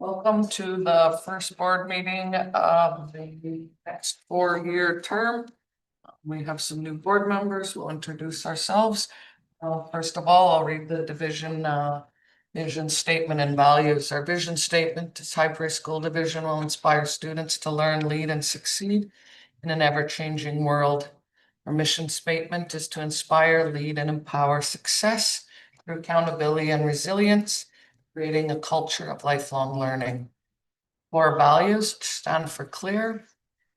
Welcome to the first board meeting of the next 4-year term. We have some new board members. We'll introduce ourselves. First of all, I'll read the division vision statement and values. Our vision statement is High Prairie School Division will inspire students to learn, lead, and succeed in an ever-changing world. Our mission statement is to inspire, lead, and empower success through accountability and resilience, creating a culture of lifelong learning. Core values stand for clear,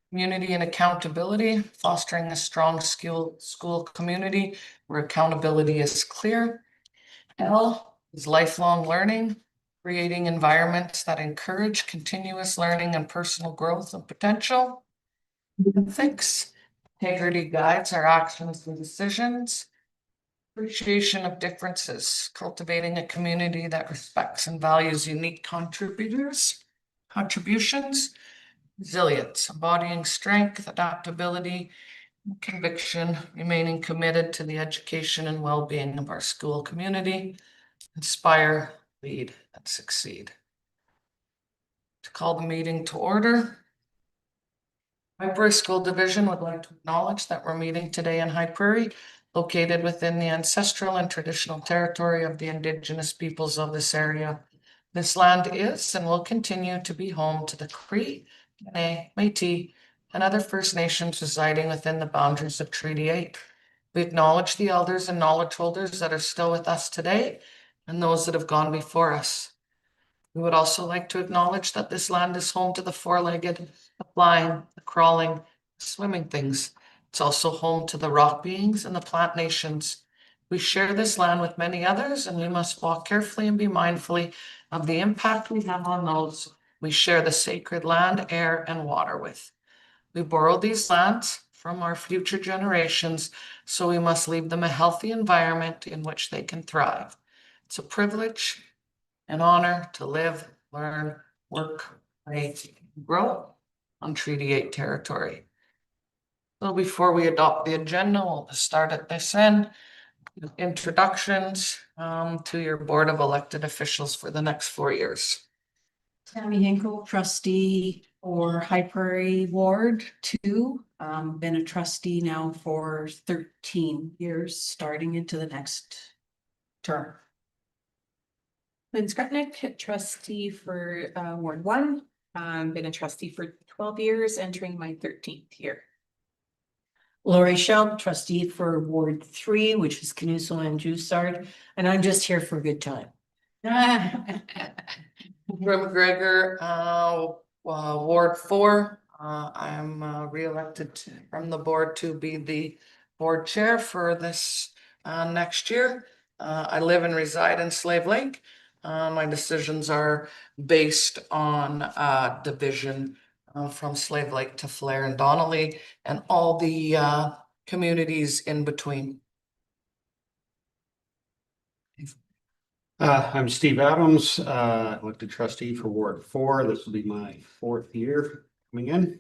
community and accountability, fostering a strong school community where accountability is clear. L is lifelong learning, creating environments that encourage continuous learning and personal growth and potential. Ethics, integrity guides our actions and decisions. Appreciation of differences, cultivating a community that respects and values unique contributions. Resilience, embodying strength, adaptability, and conviction, remaining committed to the education and well-being of our school community. Inspire, lead, and succeed. To call the meeting to order. High Prairie School Division would like to acknowledge that we're meeting today in High Prairie, located within the ancestral and traditional territory of the Indigenous peoples of this area. This land is and will continue to be home to the Cree, Dene, Métis, and other First Nations residing within the boundaries of Treaty 8. We acknowledge the elders and knowledge holders that are still with us today and those that have gone before us. We would also like to acknowledge that this land is home to the four-legged, the flying, the crawling, the swimming things. It's also home to the rock beings and the plant nations. We share this land with many others, and we must walk carefully and be mindfully of the impact we have on those we share the sacred land, air, and water with. We borrow these lands from our future generations, so we must leave them a healthy environment in which they can thrive. It's a privilege, an honor to live, learn, work, play, grow on Treaty 8 territory. So before we adopt the agenda, we'll start at this end. Introductions to your board of elected officials for the next 4 years. Tammy Hinkle, trustee for High Prairie Ward 2. Been a trustee now for 13 years, starting into the next term. Lynn Skretnick, trustee for Ward 1. Been a trustee for 12 years, entering my 13th year. Lori Shelp, trustee for Ward 3, which is Canuso and Joussard, and I'm just here for a good time. Drew McGregor, Ward 4. I'm re-elected from the board to be the board chair for this next year. I live and reside in Slave Lake. My decisions are based on division from Slave Lake to Flair and Donnelly and all the communities in between. I'm Steve Adams, elected trustee for Ward 4. This will be my 4th year coming in.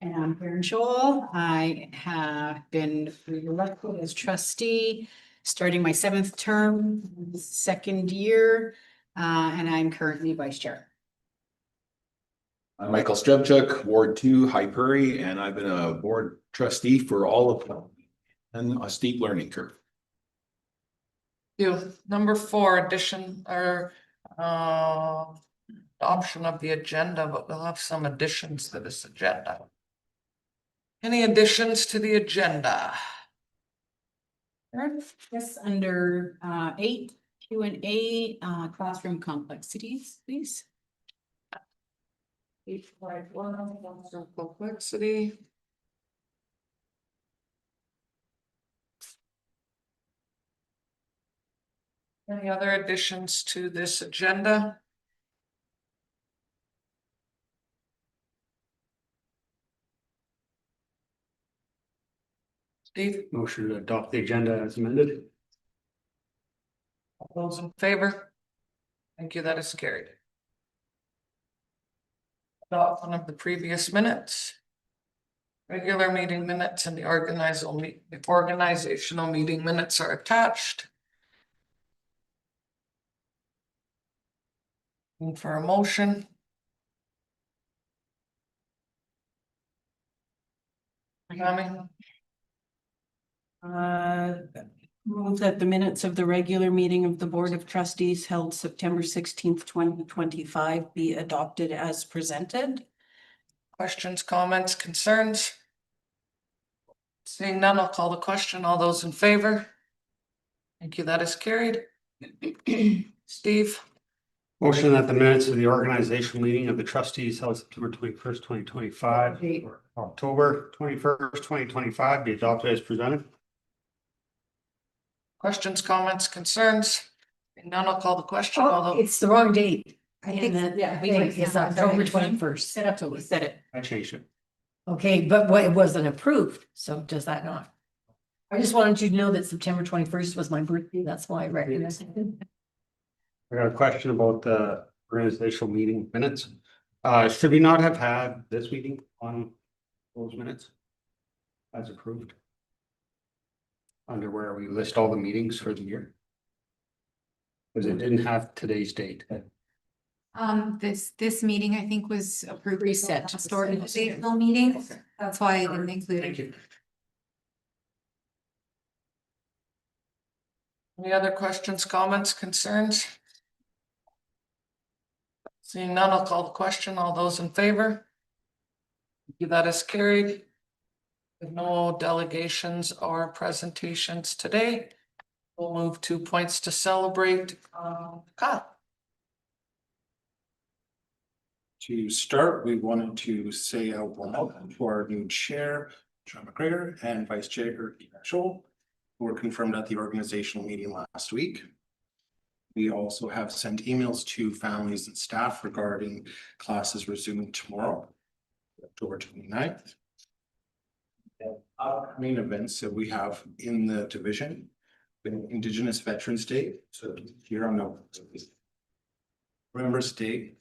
And I'm Karen Joel. I have been elected as trustee, starting my 7th term, 2nd year, and I'm currently vice chair. I'm Michael Strebchuk, Ward 2, High Prairie, and I've been a board trustee for all of them and a steep learning curve. Number 4, addition or adoption of the agenda, but we'll have some additions to this agenda. Any additions to the agenda? Yes, under 8 Q&A, classroom complexities, please. 8.1 classroom complexity. Any other additions to this agenda? Steve? Motion to adopt the agenda as amended. All those in favor? Thank you, that is carried. Adoption of the previous minutes. Regular meeting minutes and the organizational meeting minutes are attached. Looking for a motion. Tammy, Move that the minutes of the regular meeting of the Board of Trustees held September 16th, 2025 be adopted as presented. questions, comments, concerns? Seeing none, I'll call the question. All those in favor? Thank you, that is carried. Steve, Motion that the minutes of the organizational meeting of the trustees held September 21st, 2025, or October 21st, 2025 be adopted as presented. questions, comments, concerns? Seeing none, I'll call the question. Oh, Although it's the wrong date. I And think then- that, we yeah, went- it's yeah, October sorry. 21st. Set up till we said it. I changed it. Okay, but what, it wasn't approved, so does that not? I just wanted you to know that September 21st was my birthday, that's why I recognized it. I got a question about the organizational meeting minutes. Should we not have had this meeting on those minutes? As approved? Under where we list all the meetings for the year? Because it didn't have today's date. This meeting, I think, was approved. Reset. Just organizational meeting, that's why I didn't include Thank it. you. any other questions, comments, concerns? Seeing none, I'll call the question. All those in favor? Thank you, that is carried. With no delegations or presentations today, we'll move to points to celebrate. Kyle. To start, we wanted to say a warm welcome to our new chair, John McGregor, and vice chair, Eva Scholl, who were confirmed at the organizational meeting last week. We also have sent emails to families and staff regarding classes resuming tomorrow, October 29th. And upcoming events that we have in the division, the Indigenous Veterans Day, so here on Remembrance Day,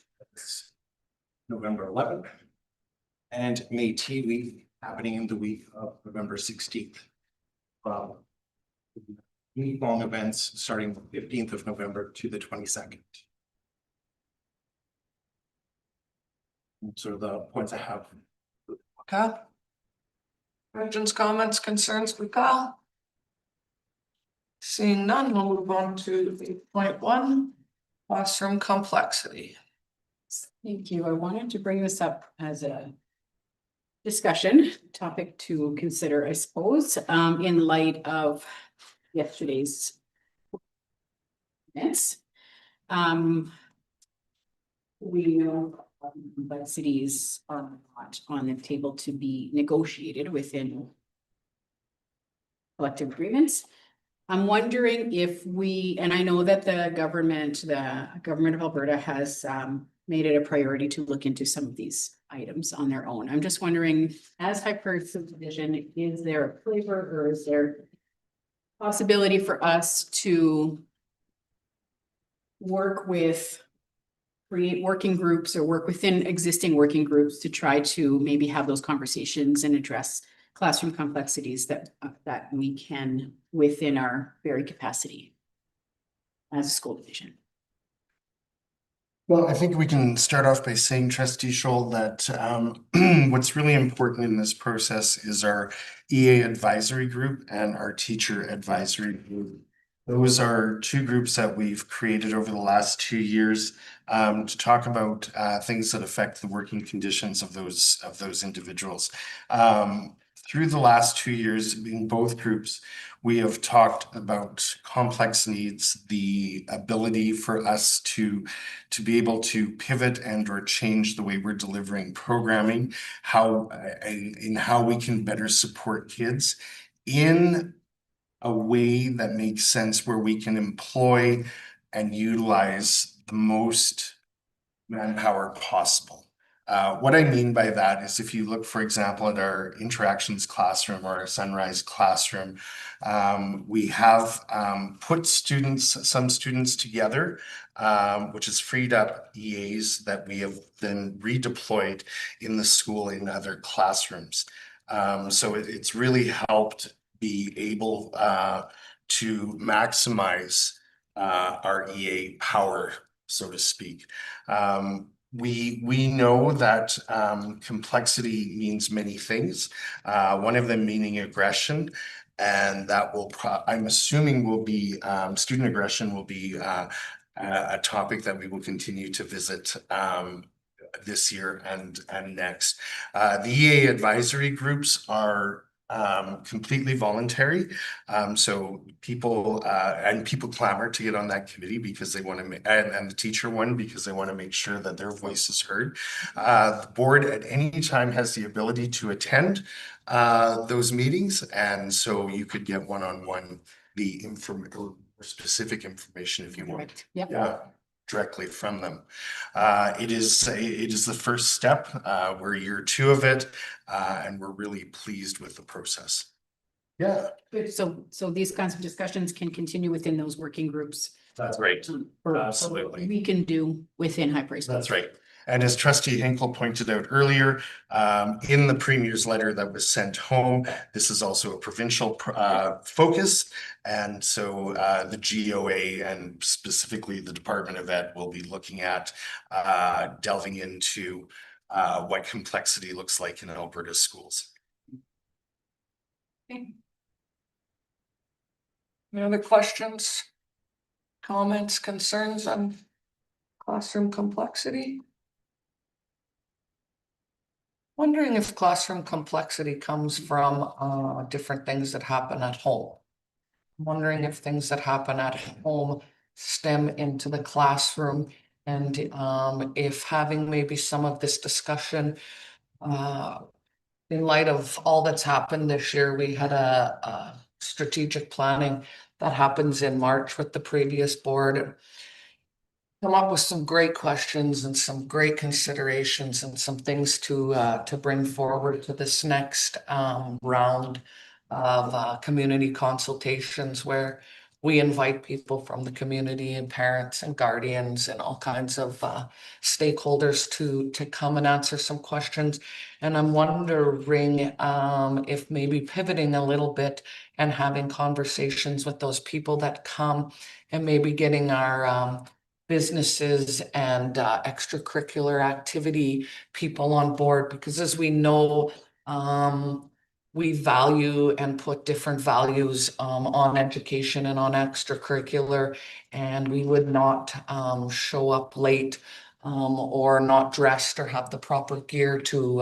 November 11th, and Métis Week happening in the week of November 16th. Week-long events starting the 15th of November to the 22nd. So the points I have. Kyle. Questions, comments, concerns for Kyle? Seeing none, we'll move on to 8.1, classroom complexity. Thank you. I wanted to bring this up as a discussion topic to consider, I suppose, in light of yesterday's events. We know that cities are not on the table to be negotiated within collective agreements. I'm wondering if we, and I know that the government of Alberta has made it a priority to look into some of these items on their own. I'm just wondering, as Hyper subdivision, is there a flavor or is there possibility for us to work with, create working groups or work within existing working groups to try to maybe have those conversations and address classroom complexities that we can within our very capacity as a school division? Well, I think we can start off by saying, Trustee Scholl, that what's really important in this process is our EA advisory group and our teacher advisory group. Those are two groups that we've created over the last 2 years to talk about things that affect the working conditions of those individuals. Through the last 2 years in both groups, we have talked about complex needs, the ability for us to be able to pivot and or change the way we're delivering programming, how we can better support kids in a way that makes sense where we can employ and utilize the most manpower possible. What I mean by that is if you look, for example, at our interactions classroom or our sunrise classroom, we have put some students together, which has freed up EAs that we have then redeployed in the school in other classrooms. So it's really helped be able to maximize our EA power so to speak. We know that complexity means many things. One of them meaning aggression, and that will I'm assuming will be student aggression will be a topic that we will continue to visit this year and next. The EA advisory groups are completely voluntary. So people and people clamor to get on that committee because they want to and the teacher one because they want to make sure that their voice is heard. The board at any time has the ability to attend those meetings, and so you could get one-on-one the or specific information if you want. Yep. Yeah, directly from them. It is the first step. We're year 2 of it, and we're really pleased with the process. Yeah, Good. So these kinds of discussions can continue within those working groups. that's right. Or Absolutely. we can do within High Prairie. That's right. And as Trustee Hinkle pointed out earlier, in the Premier's letter that was sent home, this is also a provincial focus. And so the GOA and specifically the Department of Ed will be looking at delving into what complexity looks like in Alberta schools. Any other questions, comments, concerns on classroom complexity? Wondering if classroom complexity comes from different things that happen at home. I'm wondering if things that happen at home stem into the classroom, and if having maybe some of this discussion in light of all that's happened this year. We had a strategic planning that happens in March with the previous board. Come up with some great questions and some great considerations and some things to bring forward to this next round of community consultations, where we invite people from the community and parents and guardians and all kinds of stakeholders to come and answer some questions. And I'm wondering if maybe pivoting a little bit and having conversations with those people that come, and maybe getting our businesses and extracurricular activity people on board, because as we know, we value and put different values on education and on extracurricular, and we would not show up late or not dressed or have the proper gear to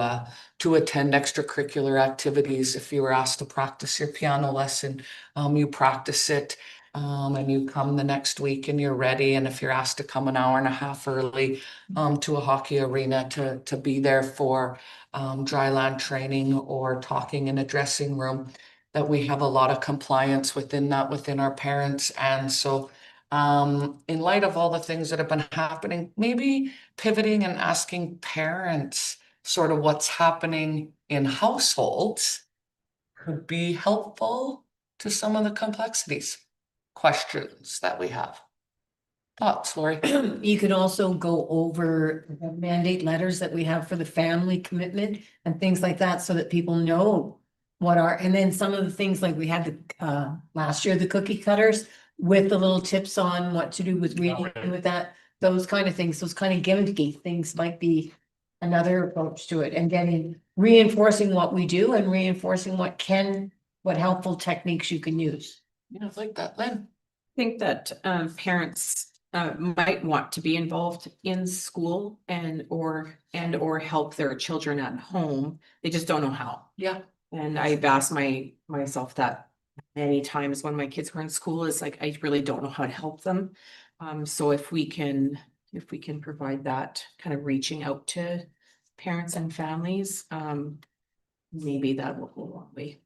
attend extracurricular activities. If you were asked to practice your piano lesson, you practice it. And you come the next week and you're ready. And if you're asked to come an hour and a half early to a hockey arena to be there for dry land training or talking in a dressing room, that we have a lot of compliance within that, within our parents. And so in light of all the things that have been happening, maybe pivoting and asking parents sort of what's happening in households could be helpful to some of the complexities questions that we have. Thoughts, Lori? You could also go over the mandate letters that we have for the family commitment and things like that, so that people know what are, and then some of the things like we had the last year, the cookie cutters with the little tips on what to do with reading and with that, those kind of things, those kind of gimmicky things might be another approach to it, and getting reinforcing what we do and reinforcing what helpful techniques you can use. Yeah, I like that, Lynn. I think that parents might want to be involved in school and or help their children at home. They just don't know how. Yeah. And I've asked myself that many times when my kids were in school, is like, I really don't know how to help them. So if we can provide that kind of reaching out to parents and families, maybe that will go a long way.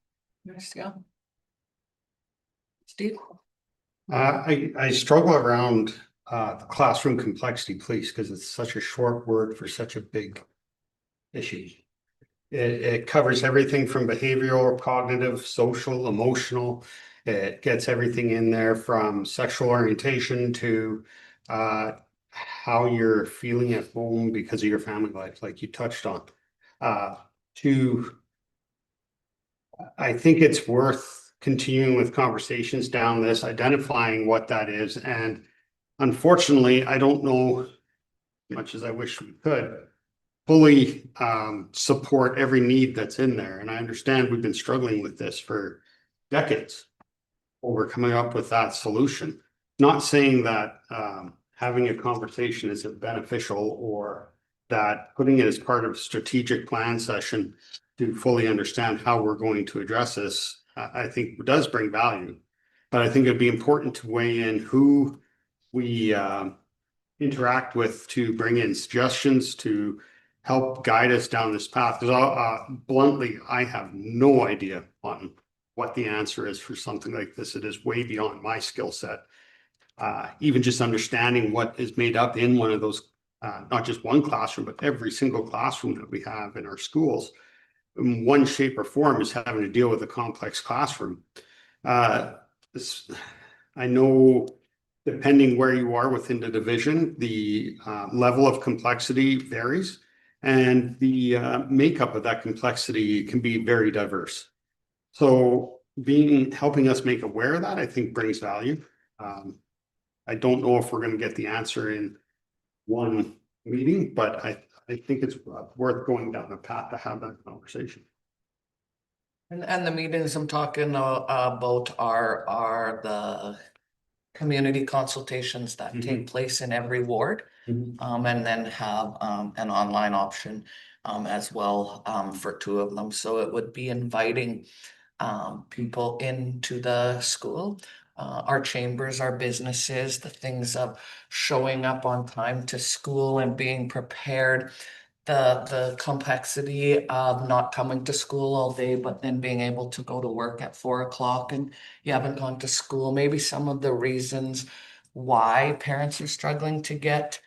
Yes, yeah. Steve? I struggle around the classroom complexity, please, because it's such a short word for such a big issue. It covers everything from behavioral, cognitive, social, emotional. It gets everything in there from sexual orientation to how you're feeling at home because of your family life, like you touched on. I think it's worth continuing with conversations down this, identifying what that is, and unfortunately, I don't know, much as I wish we could, fully support every need that's in there. And I understand we've been struggling with this for decades over coming up with that solution. Not saying that having a conversation isn't beneficial, or that putting it as part of a strategic plan session to fully understand how we're going to address this, I think does bring value. But I think it'd be important to weigh in who we interact with to bring in suggestions to help guide us down this path. Because bluntly, I have no idea on what the answer is for something like this. It is way beyond my skill set. Even just understanding what is made up in one of those, not just one classroom, but every single classroom that we have in our schools, in one shape or form, is having to deal with a complex classroom. I know, depending where you are within the division, the level of complexity varies, and the makeup of that complexity can be very diverse. So helping us make aware of that, I think brings value. I don't know if we're going to get the answer in one meeting, but I think it's worth going down the path to have that conversation. And the meetings I'm talking about are the community consultations that take place in every ward. And then have an online option as well for 2 of them. So it would be inviting people into the school, our chambers, our businesses, the things of showing up on time to school and being prepared. The complexity of not coming to school all day, but then being able to go to work at 4 o'clock and you haven't gone to school. Maybe some of the reasons why parents are struggling to get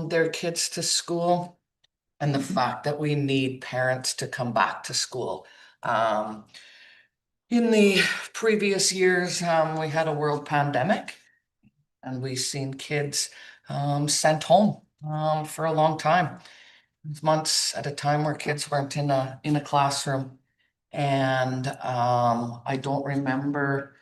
their kids to school, and the fact that we need parents to come back to school. In the previous years, we had a world pandemic, and we've seen kids sent home for a long time. Months at a time where kids weren't in a classroom. And I don't remember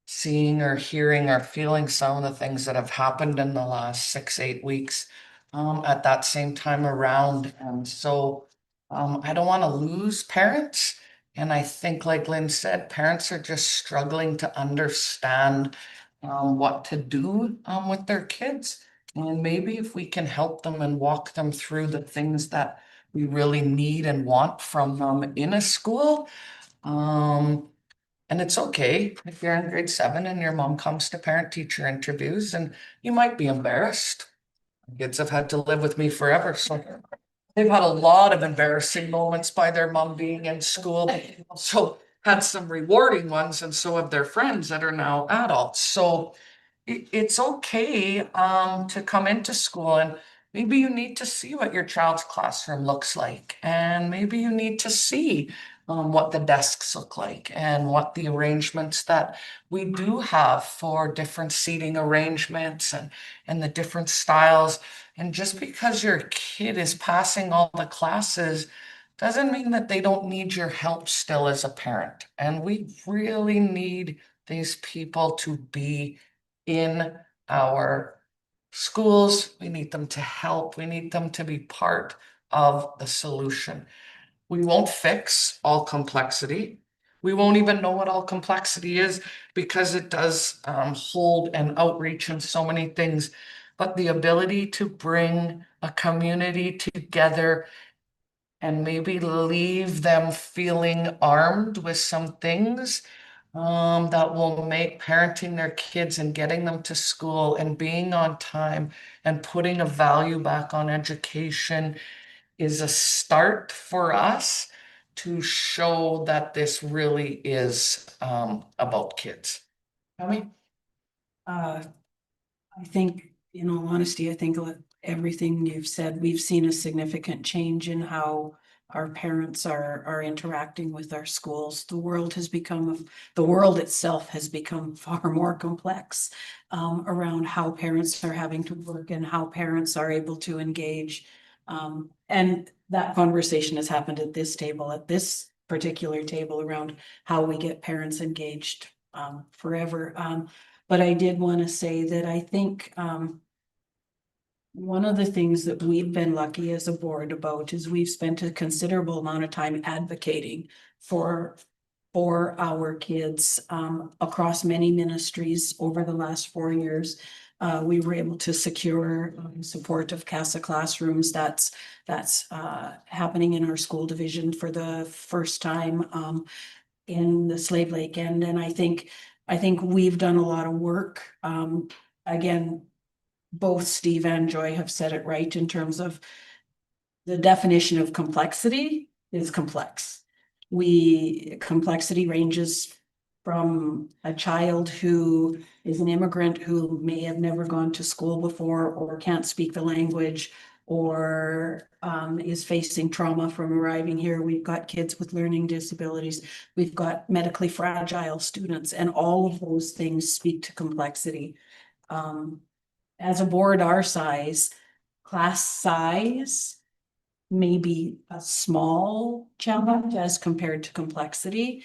seeing or hearing or feeling some of the things that have happened in the last 6, 8 weeks at that same time around. And so I don't want to lose parents. And I think, like Lynn said, parents are just struggling to understand what to do with their kids. And maybe if we can help them and walk them through the things that we really need and want from them in a school. And it's okay if you're in grade 7 and your mom comes to parent-teacher interviews, and you might be embarrassed. Kids have had to live with me forever, so they've had a lot of embarrassing moments by their mom being in school, but they've also had some rewarding ones, and so have their friends that are now adults. So it's okay to come into school, and maybe you need to see what your child's classroom looks like, and maybe you need to see what the desks look like and what the arrangements that we do have for different seating arrangements and the different styles. And just because your kid is passing all the classes doesn't mean that they don't need your help still as a parent. And we really need these people to be in our schools. We need them to help. We need them to be part of the solution. We won't fix all complexity. We won't even know what all complexity is, because it does hold an outreach in so many things. But the ability to bring a community together and maybe leave them feeling armed with some things that will make parenting their kids and getting them to school and being on time and putting a value back on education is a start for us to show that this really is about kids. Tommy? I think, in all honesty, I think everything you've said, we've seen a significant change in how our parents are interacting with our schools. The world itself has become far more complex around how parents are having to work and how parents are able to engage. And that conversation has happened at this table, at this particular table, around how we get parents engaged forever. But I did want to say that I think, one of the things that we've been lucky as a board about is we've spent a considerable amount of time advocating for our kids across many ministries over the last 4 years. We were able to secure support of CASA classrooms. That's happening in our school division for the first time in the Slave Lake end. And I think we've done a lot of work. Again, both Steve and Joy have said it right in terms of the definition of complexity is complex. Complexity ranges from a child who is an immigrant who may have never gone to school before or can't speak the language or is facing trauma from arriving here. We've got kids with learning disabilities. We've got medically fragile students, and all of those things speak to complexity. As a board our size, class size may be a small challenge as compared to complexity.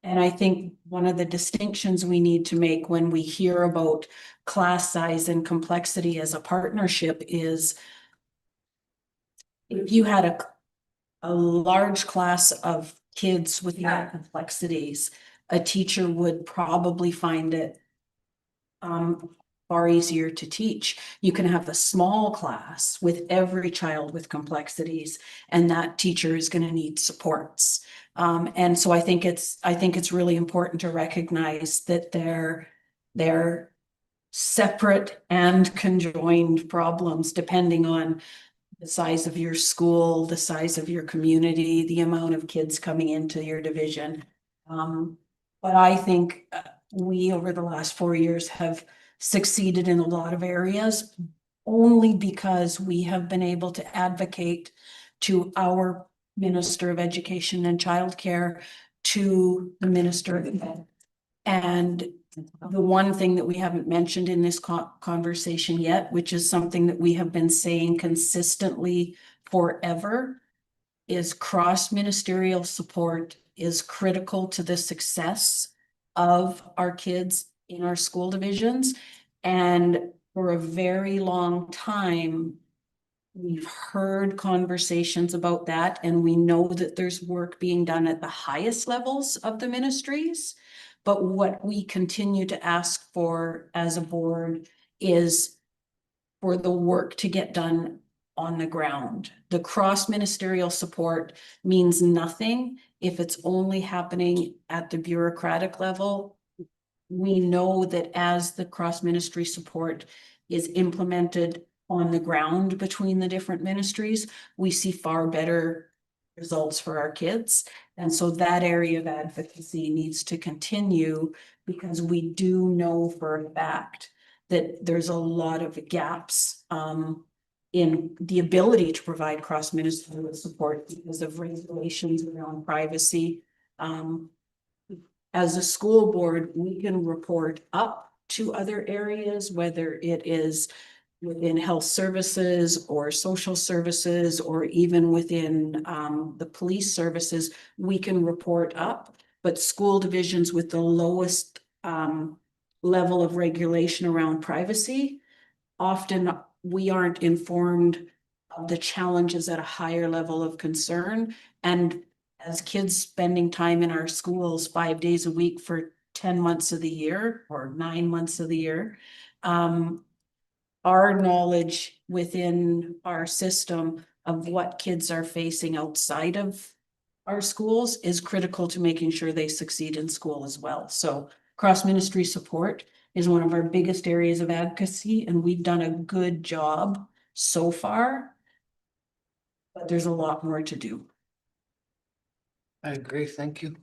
And I think one of the distinctions we need to make when we hear about class size and complexity as a partnership is if you had a large class of kids with complexities, a teacher would probably find it far easier to teach. You can have a small class with every child with complexities, and that teacher is going to need supports. And so I think it's really important to recognize that they're separate and conjoined problems depending on the size of your school, the size of your community, the amount of kids coming into your division. But I think we over the last 4 years have succeeded in a lot of areas only because we have been able to advocate to our Minister of Education and Childcare, to the Minister of Ed. And the one thing that we haven't mentioned in this conversation yet, which is something that we have been saying consistently forever, is cross-ministerial support is critical to the success of our kids in our school divisions. And for a very long time, we've heard conversations about that, and we know that there's work being done at the highest levels of the ministries. But what we continue to ask for as a board is for the work to get done on the ground. The cross-ministerial support means nothing if it's only happening at the bureaucratic level. We know that as the cross-ministry support is implemented on the ground between the different ministries, we see far better results for our kids. And so that area of advocacy needs to continue, because we do know for a fact that there's a lot of gaps in the ability to provide cross-ministerial support because of regulations around privacy. As a school board, we can report up to other areas, whether it is within health services or social services, or even within the police services, we can report up. But school divisions with the lowest level of regulation around privacy, often we aren't informed of the challenges at a higher level of concern. And as kids spending time in our schools 5 days a week for 10 months of the year or 9 months of the year, our knowledge within our system of what kids are facing outside of our schools is critical to making sure they succeed in school as well. So cross-ministry support is one of our biggest areas of advocacy, and we've done a good job so far, but there's a lot more to do. I agree, thank you.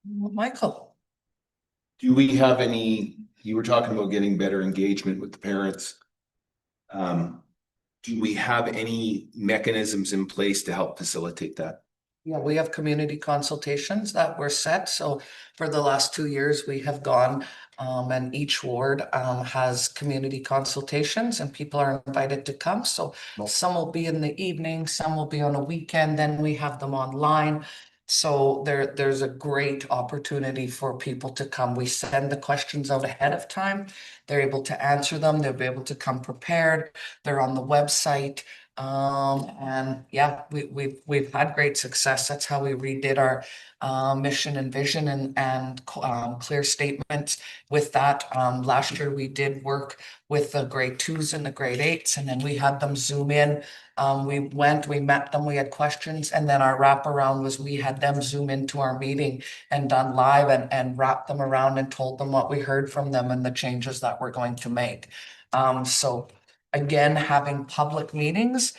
Michael? Do we have any, you were talking about getting better engagement with the parents. Do we have any mechanisms in place to help facilitate that? Yeah, we have community consultations that were set. So for the last 2 years, we have gone and each ward has community consultations, and people are invited to come. So some will be in the evening, some will be on a weekend, then we have them online. So there's a great opportunity for people to come. We send the questions out ahead of time. They're able to answer them. They'll be able to come prepared. They're on the website. And yeah, we've had great success. That's how we redid our mission and vision and clear statements with that. Last year we did work with the grade twos and the grade eights, and then we had them zoom in. We met them, we had questions, and then our wraparound was we had them zoom into our meeting and done live and wrap them around and told them what we heard from them and the changes that we're going to make. So again, having public meetings.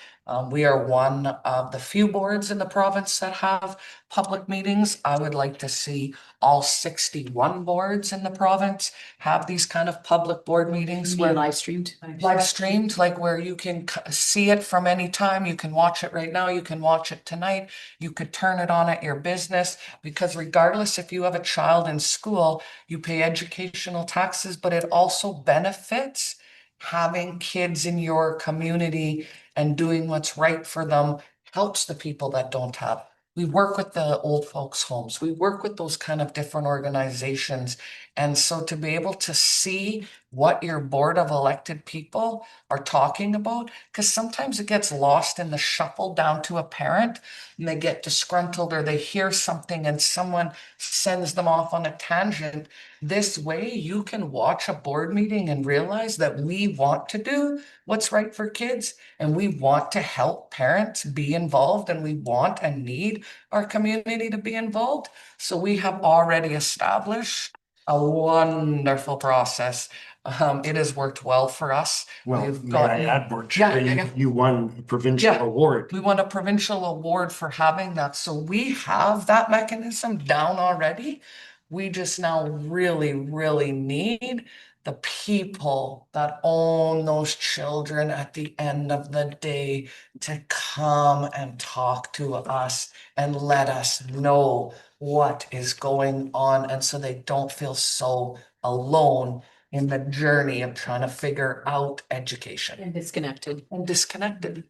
We are one of the few boards in the province that have public meetings. I would like to see all 61 boards in the province have these kind of public board meetings where Live streamed. live streamed, like where you can see it from any time. You can watch it right now. You can watch it tonight. You could turn it on at your business, because regardless if you have a child in school, you pay educational taxes, but it also benefits having kids in your community and doing what's right for them helps the people that don't have. We work with the old folks' homes. We work with those kind of different organizations. And so to be able to see what your board of elected people are talking about, because sometimes it gets lost in the shuffle down to a parent and they get disgruntled or they hear something and someone sends them off on a tangent. This way you can watch a board meeting and realize that we want to do what's right for kids and we want to help parents be involved and we want and need our community to be involved. So we have already established a wonderful process. It has worked well for us. Well, We've may I gotten- add, Board Yeah, Chair, yeah, yeah. you won a provincial Yeah. award. We won a provincial award for having that. So we have that mechanism down already. We just now really, really need the people that own those children at the end of the day to come and talk to us and let us know what is going on. And so they don't feel so alone in the journey of trying to figure out education And disconnected. and disconnected.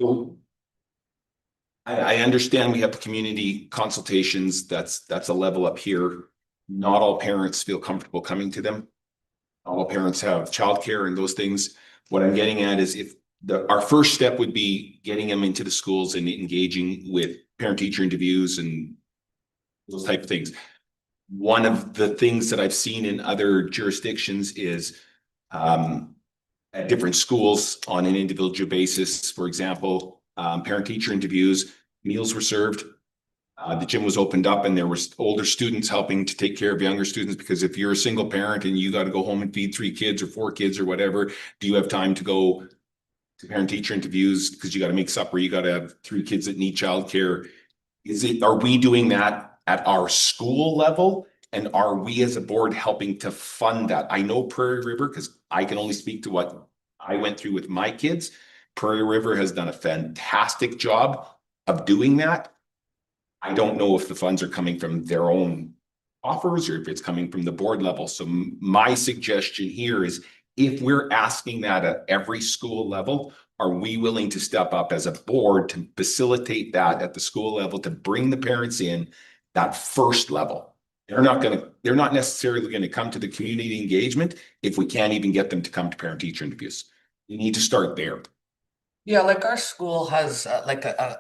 So I understand we have the community consultations, that's a level up here. Not all parents feel comfortable coming to them. Not all parents have childcare and those things. What I'm getting at is if our first step would be getting them into the schools and engaging with parent-teacher interviews and those type of things. One of the things that I've seen in other jurisdictions is at different schools on an individual basis, for example, parent-teacher interviews, meals were served. The gym was opened up and there were older students helping to take care of younger students, because if you're a single parent and you got to go home and feed 3 kids or 4 kids or whatever, do you have time to go to parent-teacher interviews because you got to make supper, you got to have 3 kids that need childcare? Are we doing that at our school level? And are we as a board helping to fund that? I know Prairie River, because I can only speak to what I went through with my kids. Prairie River has done a fantastic job of doing that. I don't know if the funds are coming from their own offers or if it's coming from the board level. So my suggestion here is, if we're asking that at every school level, are we willing to step up as a board to facilitate that at the school level, to bring the parents in that first level? They're not necessarily going to come to the community engagement if we can't even get them to come to parent-teacher interviews. You need to start there. Yeah, like our school has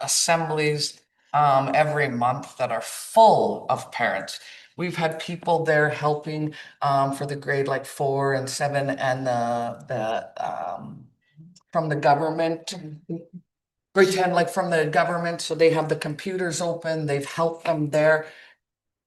assemblies every month that are full of parents. We've had people there helping for the grade like 4 and 7 and the from the government. Grade 10, like from the government, so they have the computers open, they've helped them there.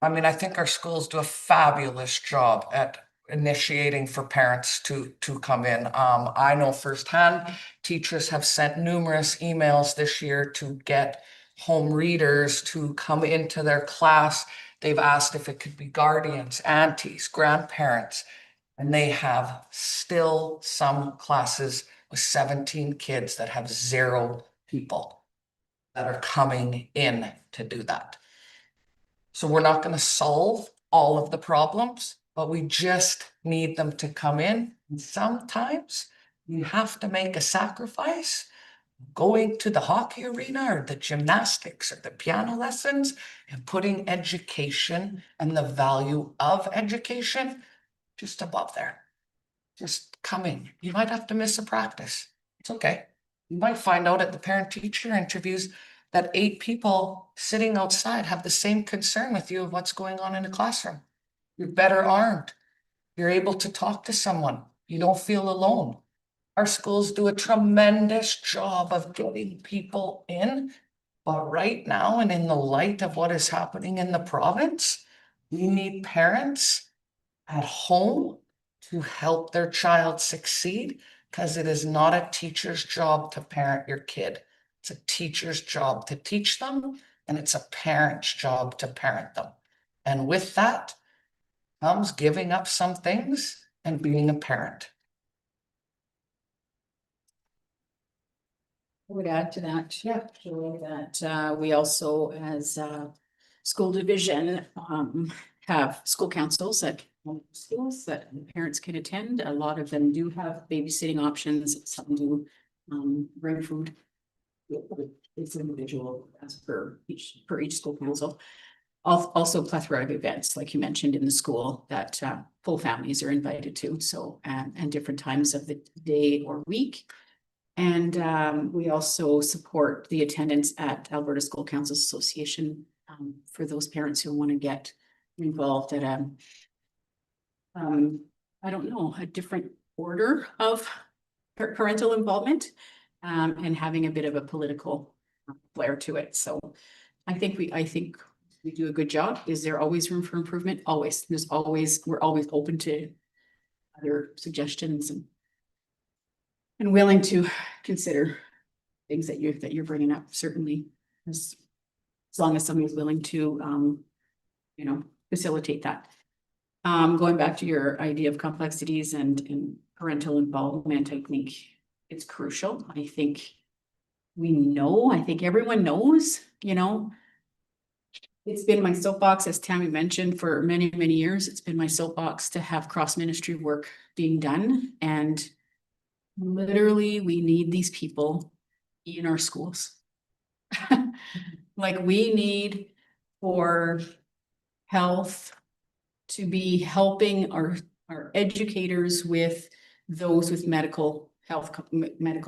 I mean, I think our schools do a fabulous job at initiating for parents to come in. I know firsthand, teachers have sent numerous emails this year to get home readers to come into their class. They've asked if it could be guardians, aunties, grandparents, and they have still some classes with 17 kids that have 0 people that are coming in to do that. So we're not going to solve all of the problems, but we just need them to come in. And sometimes you have to make a sacrifice going to the hockey arena or the gymnastics or the piano lessons and putting education and the value of education just above there. Just coming. You might have to miss a practice. It's okay. You might find out at the parent-teacher interviews that 8 people sitting outside have the same concern with you of what's going on in the classroom. You're better armed. You're able to talk to someone. You don't feel alone. Our schools do a tremendous job of getting people in. But right now, and in the light of what is happening in the province, we need parents at home to help their child succeed, because it is not a teacher's job to parent your kid. It's a teacher's job to teach them, and it's a parent's job to parent them. And with that comes giving up some things and being a parent. I would add to that, yeah, Julie, that we also, as school division, have school councils at schools that parents can attend. A lot of them do have babysitting options. Some do bring food. It's individual as per each school council. Also plethora of events, like you mentioned in the school, that full families are invited to. So and different times of the day or week. And we also support the attendance at Alberta School Councils Association for those parents who want to get involved at I don't know, a different order of parental involvement and having a bit of a political flair to it. So I think we do a good job. Is there always room for improvement? Always. We're always open to other suggestions and willing to consider things that you're bringing up, certainly, as long as somebody's willing to, facilitate that. Going back to your idea of complexities and parental involvement, I think it's crucial. I think everyone knows, it's been my soapbox, as Tammy mentioned, for many, many years. It's been my soapbox to have cross-ministry work being done, and literally, we need these people in our schools. Like, we need for health to be helping our educators with those with medical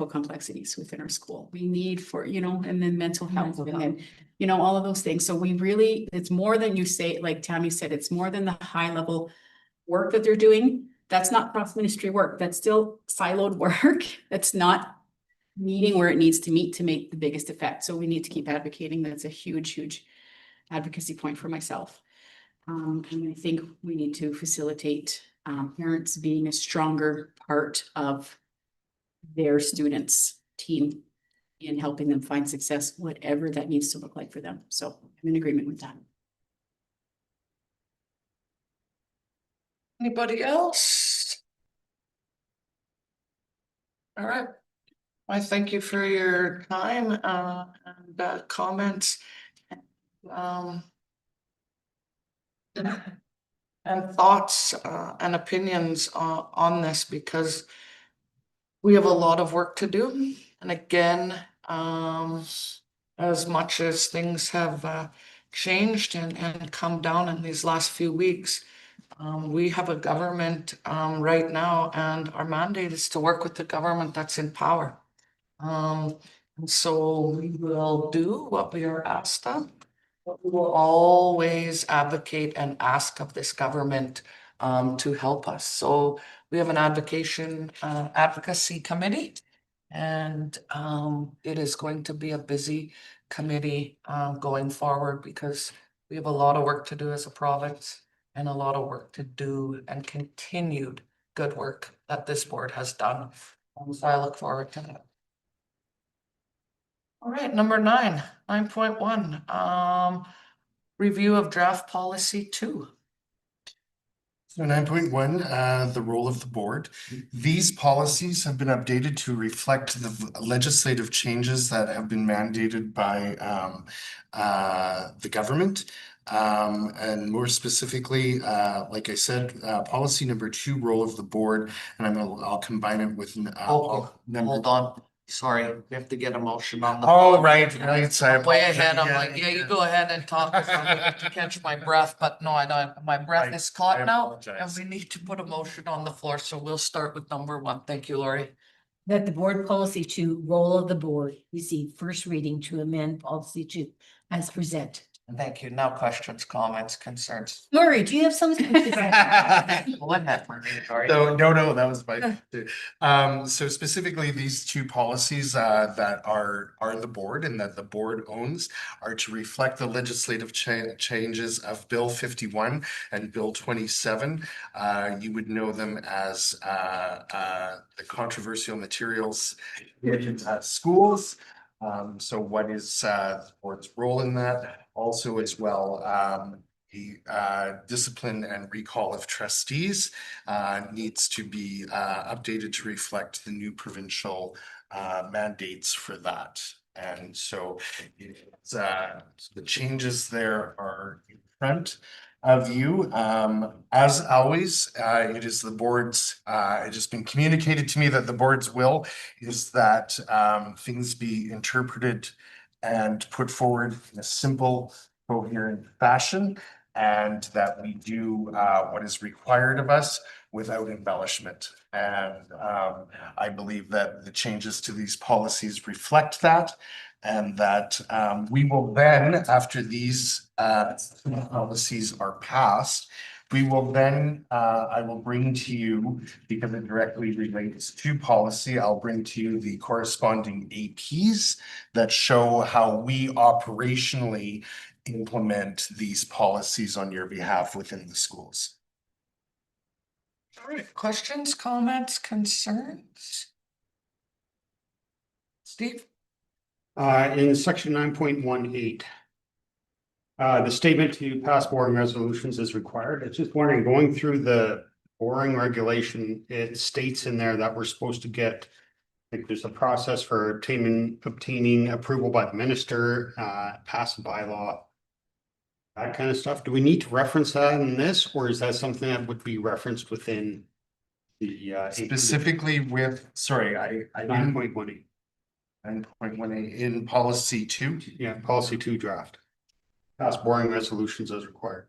complexities within our school. We need for, and then mental health and then, all of those things. So it's more than you say, like Tammy said, it's more than the high level work that they're doing. That's not cross-ministry work. That's still siloed work. That's not meeting where it needs to meet to make the biggest effect. So we need to keep advocating. That's a huge, huge advocacy point for myself. And I think we need to facilitate parents being a stronger part of their students' team in helping them find success, whatever that needs to look like for them. So I'm in agreement with that. Anybody else? All right. I thank you for your time and comments. And thoughts and opinions on this, because we have a lot of work to do. And again, as much as things have changed and come down in these last few weeks, we have a government right now, and our mandate is to work with the government that's in power. And so we will do what we are asked of, but we will always advocate and ask of this government to help us. So we have an advocacy committee, and it is going to be a busy committee going forward, because we have a lot of work to do as a province and a lot of work to do and continued good work that this board has done. So I look forward to that. All right, number 9.1, review of draft policy 2. So 9.1, the role of the board. These policies have been updated to reflect the legislative changes that have been mandated by the government. And more specifically, like I said, policy number 2, role of the board, and I'll combine it with Hold on. Sorry, we have to get a motion on the. Oh, floor. right, so I I'm way ahead. I'm apologize. like, yeah, you go ahead and talk. 'Cause I'm waiting to catch my breath, but no, I don't. My breath is I caught now. And apologize. we need to put a motion on the floor. So we'll start with number one. Thank you, Lori. That the board policy two, role of the board, receive first reading to amend policy two as presented. Thank you. Now questions, comments, concerns. Lori, do you have something to say? Go ahead, Marie, sorry. No, that was my. So specifically, these two policies that are the board and that the board owns are to reflect the legislative changes of Bill 51 and Bill 27. You would know them as the controversial materials in schools. So what is the board's role in that? Also as well, the discipline and recall of trustees needs to be updated to reflect the new provincial mandates for that. And so it's, the changes there are in front of you. As always, it is the board's, it has been communicated to me that the board's will is that things be interpreted and put forward in a simple, coherent fashion, and that we do what is required of us without embellishment. And I believe that the changes to these policies reflect that, and that we will then, after these policies are passed, we will then, I will bring to you, because it directly relates to policy, I'll bring to you the corresponding APs that show how we operationally implement these policies on your behalf within the schools. All right, questions, comments, concerns? Steve? In section 9.18. The statement to pass boring resolutions is required. It's just wondering, going through the boring regulation, it states in there that we're supposed to get. I think there's a process for obtaining approval by the minister, pass a bylaw. That kind of stuff. Do we need to reference that in this, or is that something that would be referenced within the Specifically with, sorry, I didn't. 9.18? 9.18 in policy 2. Yeah, policy 2 draft. Pass boring resolutions as required.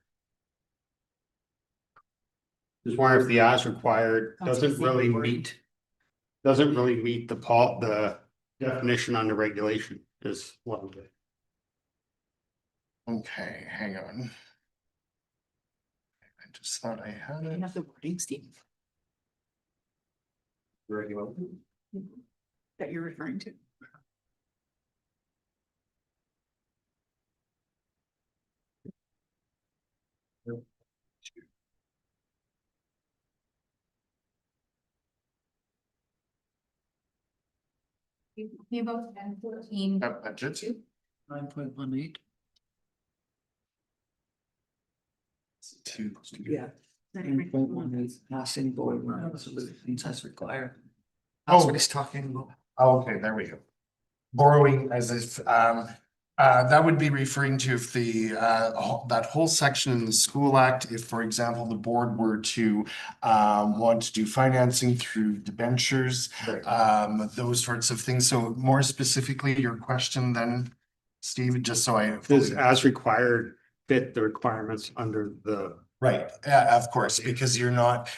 Just wondering if the as required doesn't really meet the definition under regulation is what I'm doing. Okay, hang on. I just thought I had You it. have the wording, Steve, that you're referring to. You both 10-14. Budget. 9.18. Two. Yeah. 9.1 is passing board resolutions as required. That's Oh. what he's talking about. Oh, okay, there we go. Borrowing as if, that would be referring to if the, that whole section in the School Act, if, for example, the board were to want to do financing through debentures, those sorts of things. So more specifically, your question then, Steve, just so I. Does as required fit the requirements under the? Right, yeah, of course, because you're not,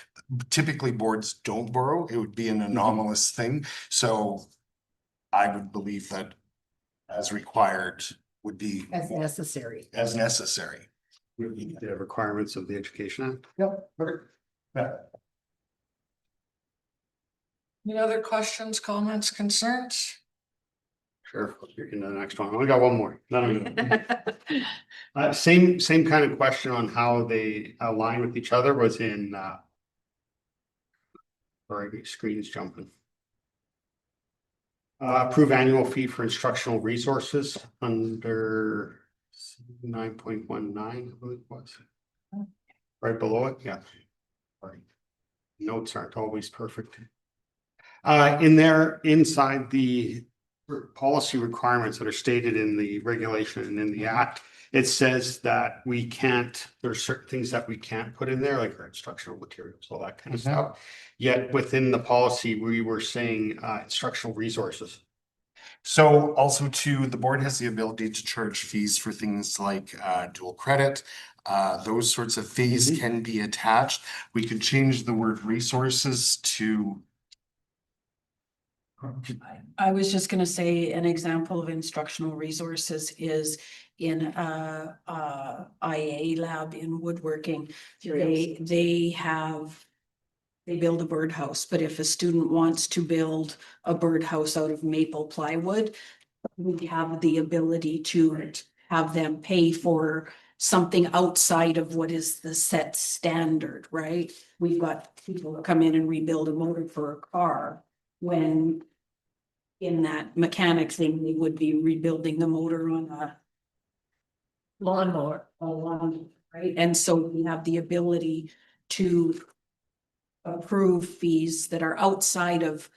typically boards don't borrow, it would be an anomalous thing, so. I would believe that as required would be. As necessary. As necessary. The requirements of the Education Act. Yep. Perfect. Yeah. Any other questions, comments, concerns? Sure, you're into the next one. I only got one more. Same kind of question on how they align with each other was in sorry, screen's jumping. Approve annual fee for instructional resources under 9.19, I believe it was. Right below it, yeah. Sorry. Notes aren't always perfect. In there, inside the policy requirements that are stated in the regulation and in the act, it says that we can't, there's certain things that we can't put in there, like our instructional materials, all that kind of stuff. Yet within the policy, we were saying instructional resources. So also too, the board has the ability to charge fees for things like dual credit. Those sorts of fees can be attached. We could change the word resources to. I was just gonna say an example of instructional resources is in IA lab in woodworking. They build a birdhouse, but if a student wants to build a birdhouse out of maple plywood, we have the ability to have them pay for something outside of what is the set standard, right? We've got people that come in and rebuild a motor for a car when in that mechanic thing, we would be rebuilding the motor on a Lawnmower. lawn, right? And so we have the ability to approve fees that are outside of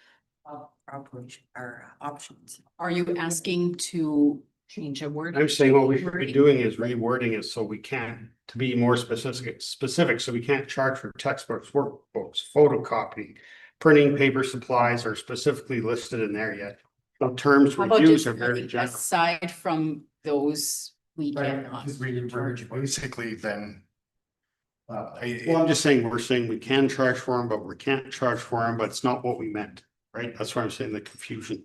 operation or options. Are you asking to change a word? I'm saying what we should be doing is rewording it so we can't, to be more specific, so we can't charge for textbooks, workbooks, photocopy. Printing paper supplies are specifically listed in there yet. The terms How we about use just are very general. aside from those, we cannot charge for? Basically then. Well, I'm just saying, we're saying we can charge for them, but we can't charge for them, but it's not what we meant, right? That's why I'm saying the confusion.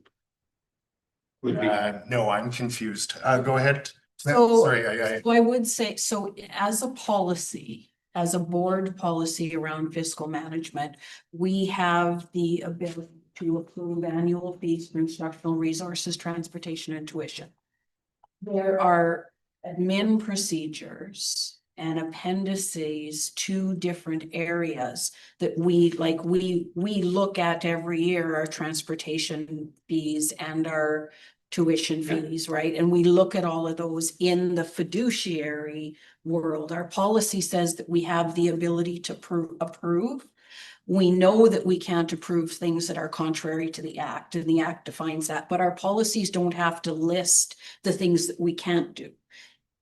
Would be, No, I'm confused. Go ahead. So- Sorry, So I would say, so as a policy, as a board policy around fiscal management, we have the ability to approve annual fees for instructional resources, transportation and tuition. There are admin procedures and appendices to different areas that we look at every year, our transportation fees and our tuition fees, right? And we look at all of those in the fiduciary world. Our policy says that we have the ability to approve. We know that we can't approve things that are contrary to the act, and the act defines that, but our policies don't have to list the things that we can't do.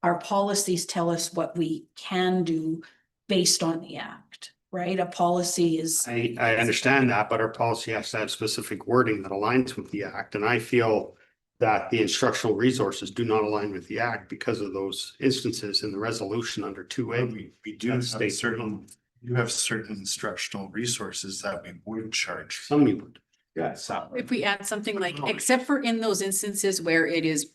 Our policies tell us what we can do based on the act, right? A policy is. I understand that, but our policy has to have specific wording that aligns with the act, and I feel that the instructional resources do not align with the act because of those instances in the resolution under 2A. we do have certain, you have certain instructional resources that we would charge. Some we would. Yeah, so. If we add something like, except for in those instances where it is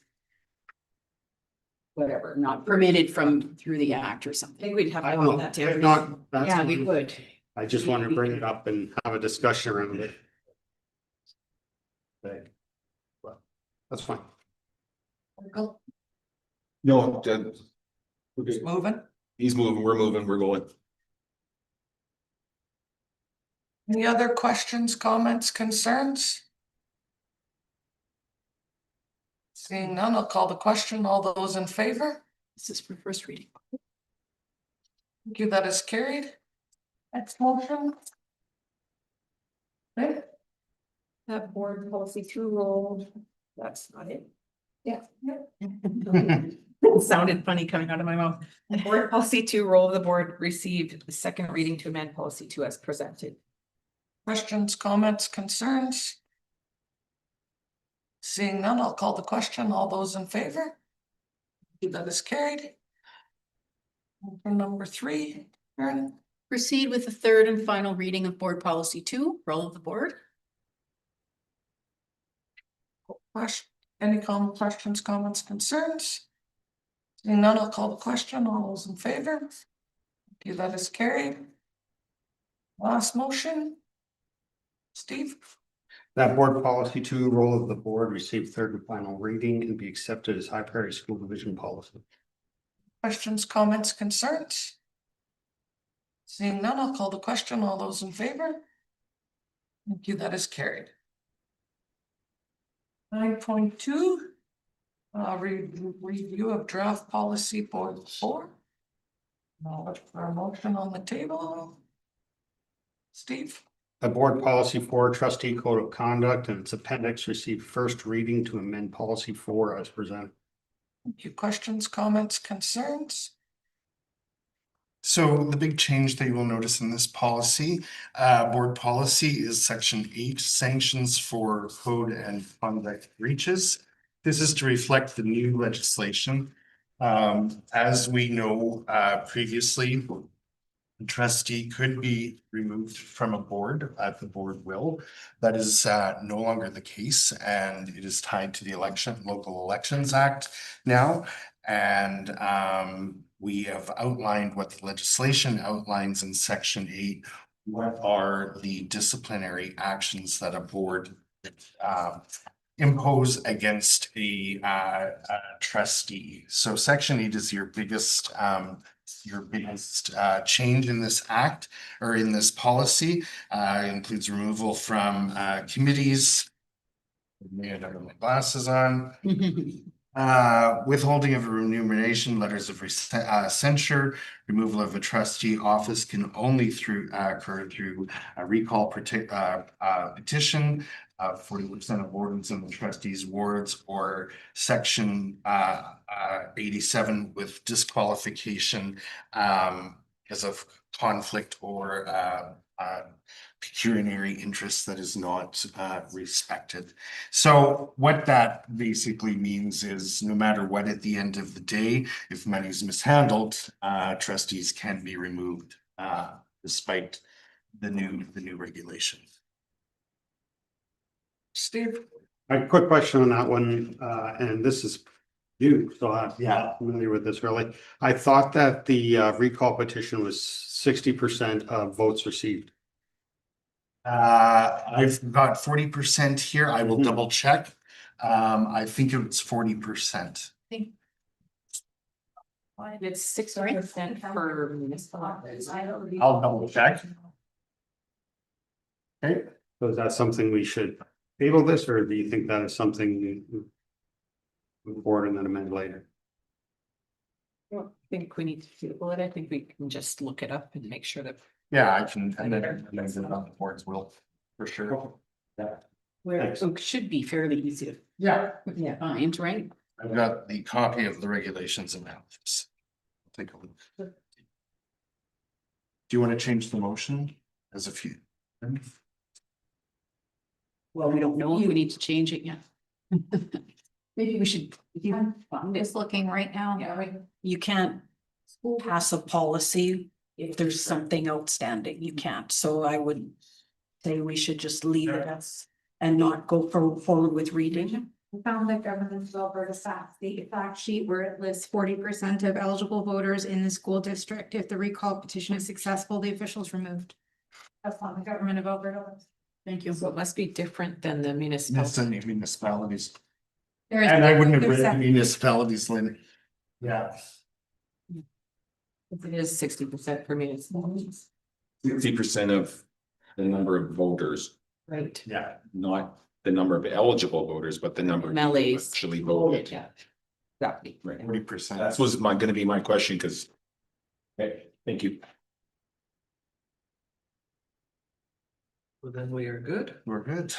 whatever, not permitted from through the act or I something. think we'd have. I to don't know, add that to if every- not, that's. Yeah, we fine. would. I just want to bring it up and have a discussion around it. Okay. Well, that's fine. No, Moving. he's moving, we're moving, we're going. Any other questions, comments, concerns? Seeing none, I'll call the question. All those in favor? This is for first reading. Thank you, that is carried. Next motion. Okay, That board policy 2 rule, that's not it. Yeah. It sounded funny coming out of my mouth. The board policy 2 role of the board received the second reading to amend policy 2 as presented. questions, comments, concerns? Seeing none, I'll call the question. All those in favor? That is carried. For number 3, Erin, Proceed with the third and final reading of board policy 2, role of the board. any questions, comments, concerns? Seeing none, I'll call the question. All those in favor? Thank you, that is carried. Last motion. Steve? That board policy 2, role of the board, receive third and final reading and be accepted as High Prairie School Division policy. Questions, comments, concerns? Seeing none, I'll call the question. All those in favor? Thank you, that is carried. 9.2. Review of draft policy board 4. Now look for a motion on the table. Steve? The board policy 4, trustee code of conduct and its appendix received first reading to amend policy 4 as presented. Thank you. Questions, comments, concerns? So the big change that you will notice in this policy, board policy is section 8, sanctions for code and conduct breaches. This is to reflect the new legislation. As we know, previously, a trustee could be removed from a board at the board will. That is no longer the case, and it is tied to the Local Elections Act now. And we have outlined what the legislation outlines in section 8. What are the disciplinary actions that a board impose against a trustee? So section 8 is your biggest change in this act or in this policy. Includes removal from committees. May I have my glasses on? Withholding of remuneration, letters of censure, removal of a trustee office can only occur through a recall petition. 40% of wardens in the trustees' wards, or section 87 with disqualification because of conflict or pecuniary interest that is not respected. So what that basically means is no matter what, at the end of the day, if money is mishandled, trustees can be removed despite the new regulation. Steve? A quick question on that one, and this is you, so I'm Yeah. not familiar with this really. I thought that the recall petition was 60% of votes received. I've got 40% here. I will Mhm. double check. I think it's 40%. It's 60% for municipalities. I'll double check. Okay. So is that something we should table this, or do you think that is something we move forward and then amend later? I don't think we need to table it. I think we can just look it up and make sure that Yeah, I can, and then it on the boards will, for sure. Where Thanks. it should be fairly easy to Yeah, find, right? I've got the copy of the regulations in my office. Take a look. Do you want to change the motion as a few? Well, we don't know if we need to change it yet. Maybe we should. I'm just looking right now. You can't pass a policy if there's something outstanding. You can't. So I would say we should just leave it as and not go forward with reading. I found the government of Alberta fact sheet where it lists 40% of eligible voters in the school district. If the recall petition is successful, the official's removed. That's not the government of Alberta. Thank you. so it must be different than the That's municipality. the municipalities. There is- And I wouldn't have there's read a- municipalities, Lynn. Yeah. It is 60% for municipalities. 60% of the number of voters, Right. Yeah. not the number of eligible voters, but the number. of people who MLAs. Actually voted. Yeah. Exactly. Right. 40%. That was gonna be my question, because. Okay, thank you. Well, then we are good. We're good.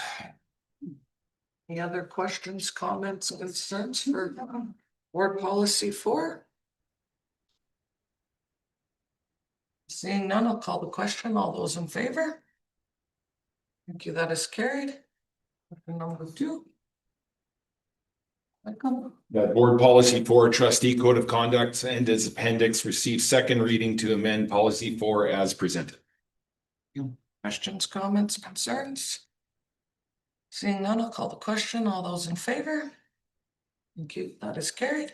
Any other questions, comments, concerns for board policy 4? Seeing none, I'll call the question. All those in favor? Thank you, that is carried. Number 2. Michael? That board policy 4 trustee code of conduct and its appendix receives second reading to amend policy 4 as presented. Questions, comments, concerns? Seeing none, I'll call the question. All those in favor? Thank you, that is carried.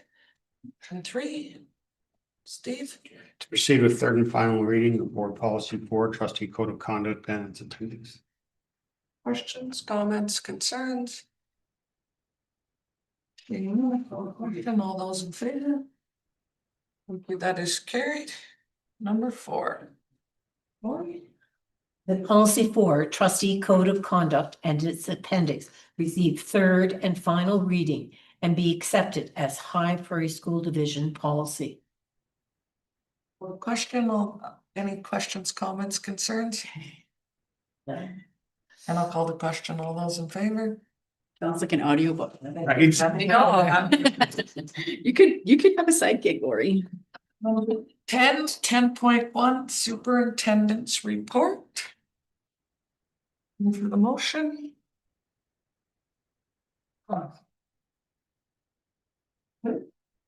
Motion 3. Steve? To proceed with third and final reading of board policy 4 trustee code of conduct and its appendix. Questions, comments, concerns? Seeing none, I'll call the question. All those in favor? Thank you, that is carried. Number 4. Lori? The policy 4 trustee code of conduct and its appendix receive third and final reading and be accepted as High Prairie School Division policy. Question, any questions, comments, concerns? And I'll call the question. All those in favor? Sounds like an audiobook. I know. You could have a sidekick, Lori. 10.1 Superintendent's Report. Move for the motion.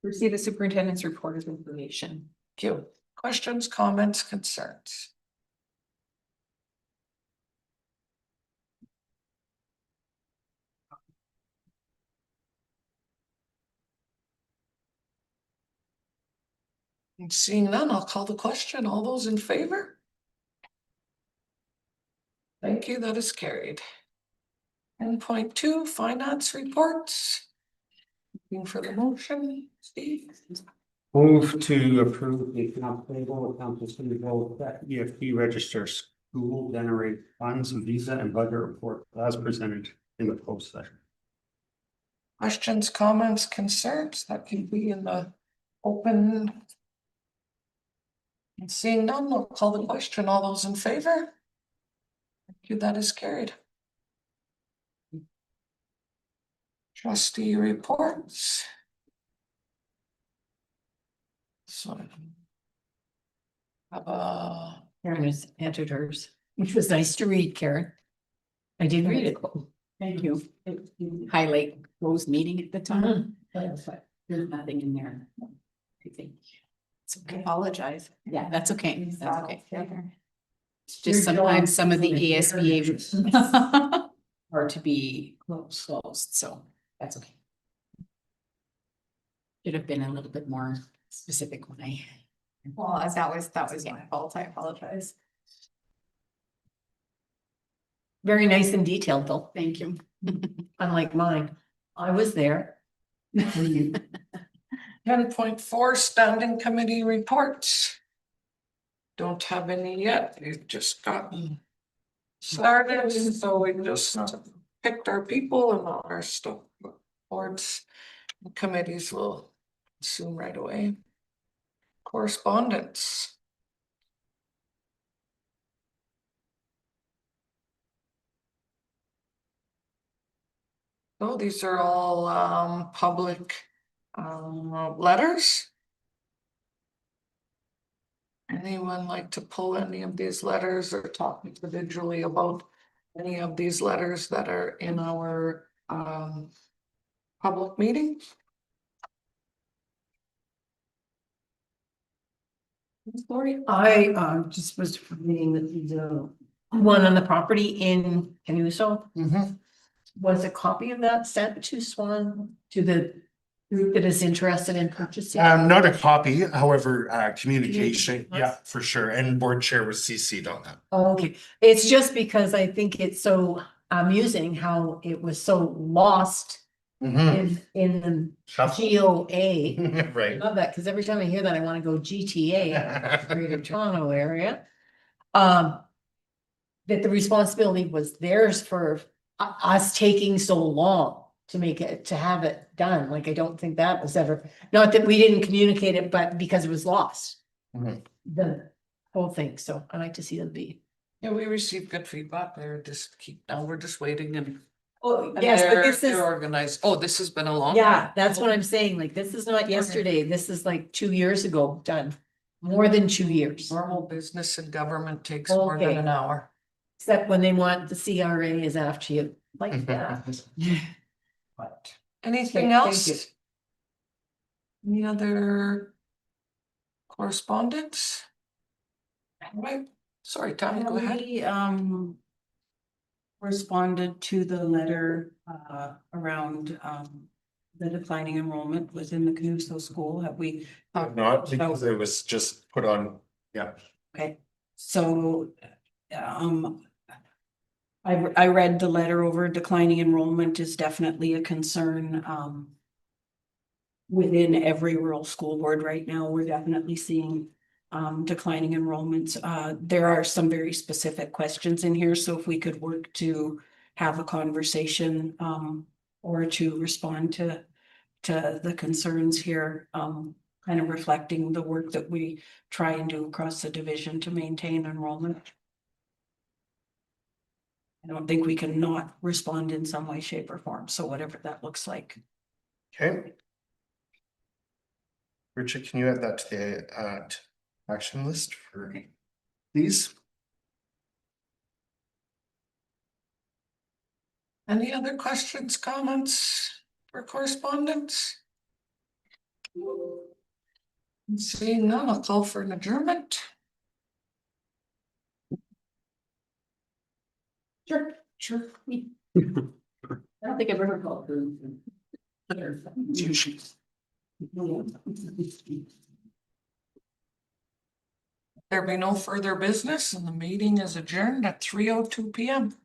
Receive the superintendent's report of information. Thank you. Questions, comments, concerns? And seeing none, I'll call the question. All those in favor? Thank you, that is carried. 10.2 Finance Reports. Looking for the motion, Steve? Move to approve the account payable, account receivable, that EFT register school generate funds, visa and budget report as presented in the closed session. Questions, comments, concerns? That can be in the open. And seeing none, I'll call the question. All those in favor? Thank you, that is carried. Trustee reports. So. Karen has entered hers, which was nice to read, Karen. I did read it. Thank you. Highlight closed meeting at the time. There's nothing in there. I think. It's okay. Apologize. Yeah, that's okay. That's okay. Okay. It's just sometimes some of the ASBA are to be closed, so that's okay. Should have been a little bit more specific when I. Well, that was my fault. I apologize. Very nice and detailed though, Thank you. unlike mine. I was there. 10.4 Standing Committee Reports. Don't have any yet. We've just gotten started, so we just picked our people and all our stuff. Boards and committees will soon right away. Correspondence. Oh, these are all public letters. Anyone like to pull any of these letters or talk individually about any of these letters that are in our public meeting? I just was reading the one on the property in Canuso. Was a copy of that sent to Swan, to the group that is interested in purchasing? Not a copy, however, communication, yeah, for sure, and board chair was CC'd on that. Oh, okay, it's just because I think it's so amusing how it was so lost in the Shuffle. GOA. I Right. love that, because every time I hear that, I want to go GTA, Greater Toronto area. That the responsibility was theirs for us taking so long to make it, to have it done. Like, I don't think that was ever, not that we didn't communicate it, but because it was lost. The whole thing, so I like to see them be. Yeah, we received good feedback. They're just now we're just waiting and. Oh, and yes, but they're- this is, they're organized. Oh, this has been a long. yeah, that's what I'm saying. Like, this is not yesterday. This is like 2 years ago done. More than 2 years. Normal business and government takes more than Okay. an hour. Except when they want the CRA is after you like that. But anything Okay, thank else? you. Any other correspondence? Right, sorry, Tommy, go ahead. We responded to the letter around the declining enrollment within the Canuso school. Have we? Not because it was just put on, yeah. Okay, so I read the letter over. Declining enrollment is definitely a concern within every rural school board right now. We're definitely seeing declining enrollments. There are some very specific questions in here, so if we could work to have a conversation or to respond to the concerns here, kind of reflecting the work that we try and do across the division to maintain enrollment. I don't think we can not respond in some way, shape, or form, so whatever that looks like. Okay. Richard, can you add that to the action list for these. Any other questions, comments, or correspondence? Seeing none, I'll call for an adjournment. Sure. Sure. I don't think I've ever called for. There be no further business and the meeting is adjourned at 3:02 PM.